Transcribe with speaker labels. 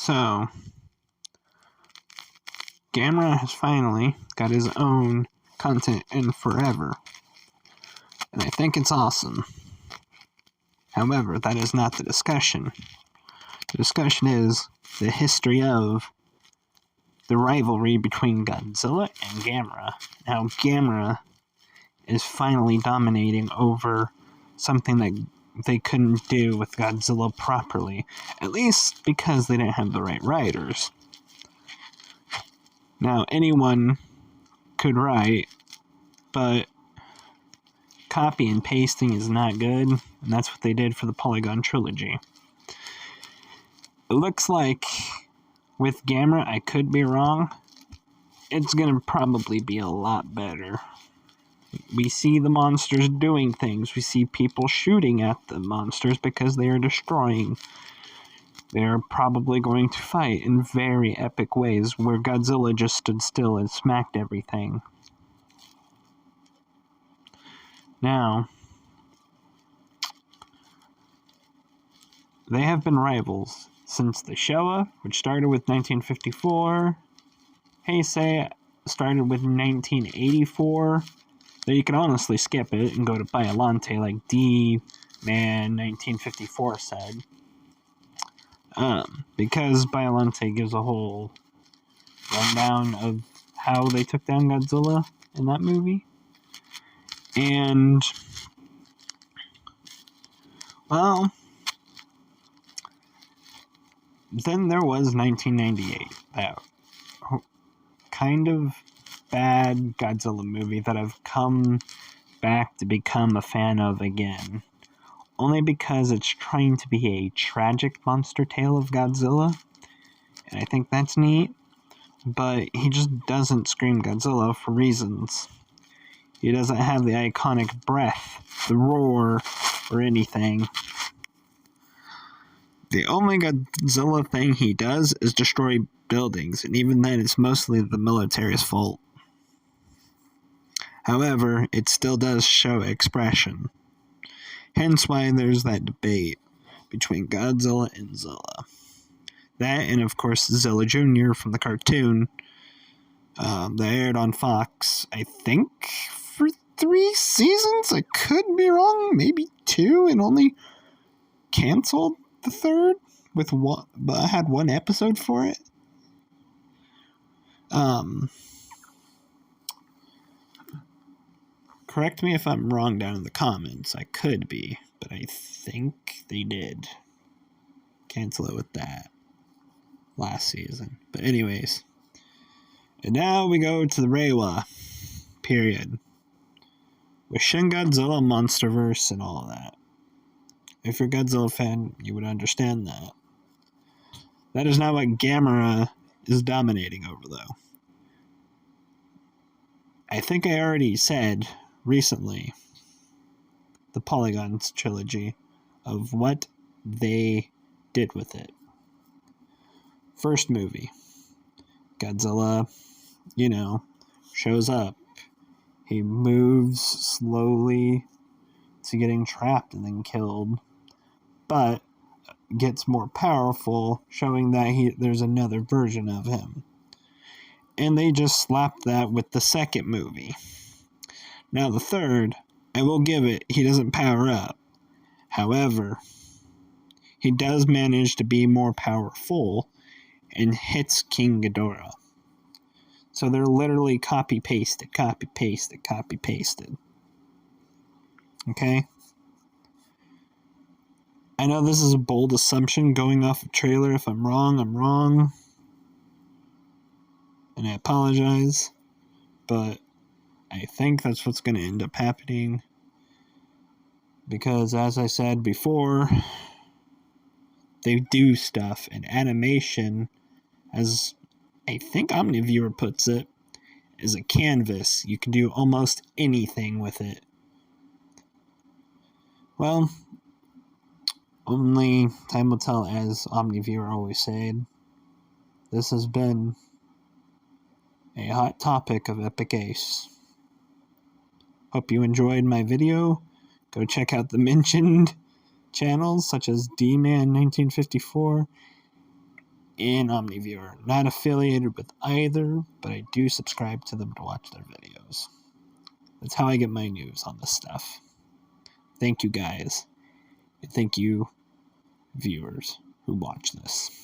Speaker 1: So, Gamera has finally got his own content in forever, and I think it's awesome. However, that is not the discussion. The discussion is the history of the rivalry between Godzilla and Gamera. Now, Gamera is finally dominating over something that they couldn't do with Godzilla properly, at least because they didn't have the right writers. Now, anyone could write, but copy and pasting is not good, and that's what they did for the Polygon trilogy. It looks like with Gamera, I could be wrong, it's gonna probably be a lot better. We see the monsters doing things. We see people shooting at the monsters because they are destroying. They're probably going to fight in very epic ways where Godzilla just stood still and smacked everything. Now, they have been rivals since the Showa, which started with 1954. Heisei started with 1984. Though you can honestly skip it and go to Biollante like D-Man 1954 said. Because Biollante gives a whole rundown of how they took down Godzilla in that movie. And, well, then there was 1998, that kind of bad Godzilla movie that I've come back to become a fan of again. Only because it's trying to be a tragic monster tale of Godzilla, and I think that's neat, but he just doesn't scream Godzilla for reasons. He doesn't have the iconic breath, the roar, or anything. The only Godzilla thing he does is destroy buildings, and even then it's mostly the military's fault. However, it still does show expression. Hence why there's that debate between Godzilla and Zilla. That, and of course Zilla Jr. from the cartoon that aired on Fox, I think, for 3 seasons? I could be wrong, maybe 2, and only canceled the 3rd, with one, but I had 1 episode for it. Correct me if I'm wrong down in the comments. I could be, but I think they did cancel it with that last season. But anyways, and now we go to the Reiwa period with Shin Godzilla, Monsterverse, and all of that. If you're a Godzilla fan, you would understand that. That is not what Gamera is dominating over, though. I think I already said recently the Polygons trilogy of what they did with it. First movie, Godzilla, shows up. He moves slowly to getting trapped and then killed, but gets more powerful, showing that there's another version of him. And they just slapped that with the second movie. Now the third, I will give it, he doesn't power up. However, he does manage to be more powerful and hits King Ghidorah. So they're literally copy-pasted. Okay? I know this is a bold assumption going off a trailer. If I'm wrong, I'm wrong. And I apologize. But I think that's what's going to end up happening. Because, as I said before, they do stuff in animation, as I think Omniviewer puts it, is a canvas. You can do almost anything with it. Well, only time will tell, as Omniviewer always said. This has been a hot topic of Epic Ace. Hope you enjoyed my video. Go check out the mentioned channels such as D-Man 1954 and OmniViewer. Not affiliated with either, but I do subscribe to them to watch their videos. That's how I get my news on this stuff. Thank you guys, and thank you viewers who watch this.